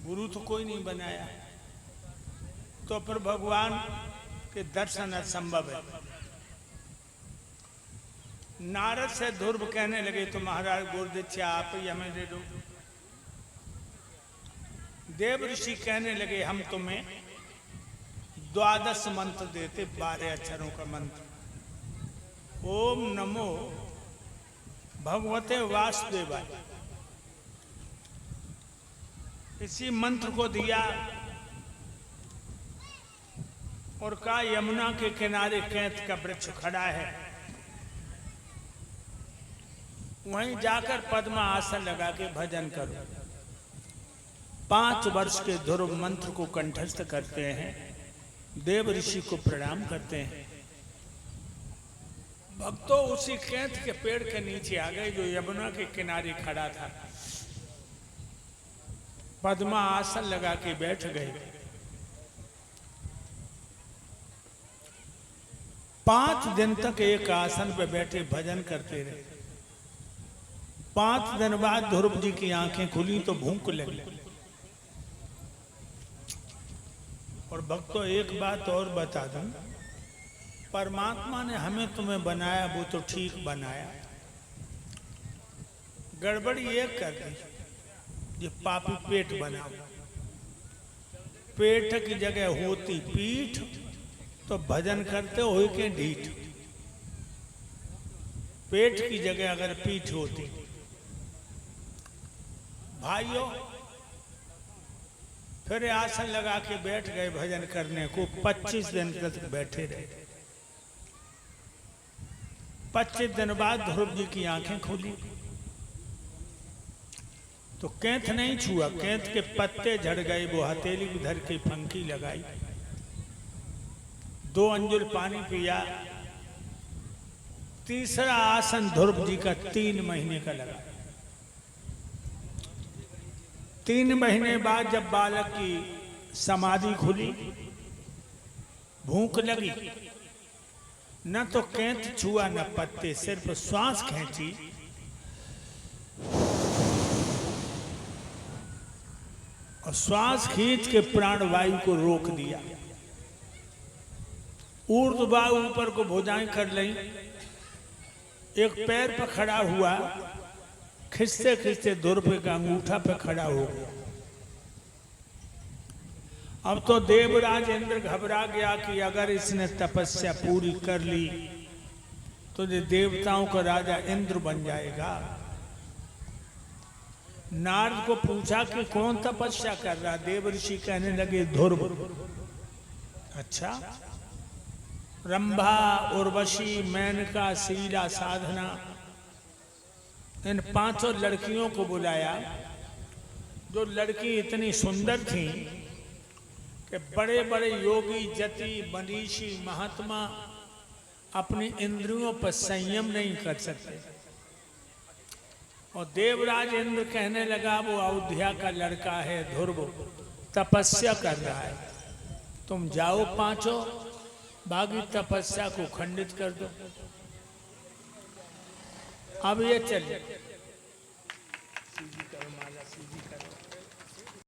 गुरु तो कोई नहीं बनाया, तो फिर भगवान के दर्शन असंभव है। नारद से ध्रुव कहने लगे तो महाराज गुरुदीक्षा आप ही हमें दे दो। देव ऋषि कहने लगे हम तुम्हें 12 मंत्र देते, 12 अक्षरों का मंत्र। ओम नमो भगवते वासुदेवाय, इसी मंत्र को दिया और कहा यमुना के किनारे कैथ का वृक्ष खड़ा है, वहीं जाकर पद्मा आसन लगा के भजन करो। 5 वर्ष के ध्रुव मंत्र को कंठस्थ करते हैं, देव ऋषि को प्रणाम करते हैं। भक्तों उसी कैथ के पेड़ के नीचे आ गए जो यमुना के किनारे खड़ा था, पद्मा आसन लगा के बैठ गए। 5 दिन तक एक आसन पर बैठे भजन करते रहे। 5 दिन बाद ध्रुव जी की आंखें खुली तो भूख लगी। और भक्तों एक बात और बता दूं, परमात्मा ने हमें तुम्हें बनाया वो तो ठीक बनाया, गड़बड़ी एक कर दी, ये पापी पेट बनाओ। पेट की जगह होती पीठ तो भजन करते हो के ढीठ। पेट की जगह अगर पीठ होती। भाइयों फिर आसन लगा के बैठ गए भजन करने को। 25 दिन तक बैठे रहे। 25 दिन बाद ध्रुव जी की आंखें खुली तो कैथ नहीं छुआ, कैथ के पत्ते झड़ गए। वो हथेली धर के फंकी लगाई, 2 अंजुल पानी पिया। तीसरा आसन ध्रुव जी का 3 महीने का लगा। 3 महीने बाद जब बालक की समाधि खुली, भूख लगी, न तो कैथ छुआ न पत्ते, सिर्फ श्वास खींची और श्वास खींच के प्राणवायु को रोक दिया। ऊर्ध्ववायु ऊपर को भुजाएं कर ली, एक पैर पर खड़ा हुआ, खिंचते खिंचते ध्रुव का अंगूठा पे खड़ा हो गया। अब तो देवराज इंद्र घबरा गया कि अगर इसने तपस्या पूरी कर ली तो ये देवताओं का राजा इंद्र बन जाएगा। नारद को पूछा कि कौन तपस्या कर रहा? देव ऋषि कहने लगे ध्रुव। अच्छा, रंभा, उर्वशी, मेनका, शीला, साधना, इन 5 लड़कियों को बुलाया। जो लड़की इतनी सुंदर थी कि बड़े बड़े योगी, जति, मनीषी, महात्मा अपनी इंद्रियों पर संयम नहीं कर सकते। और देवराज इंद्र कहने लगा वो अयोध्या का लड़का है ध्रुव, तपस्या कर रहा है, तुम जाओ 5 बागी तपस्या को खंडित कर दो। अब ये चलिए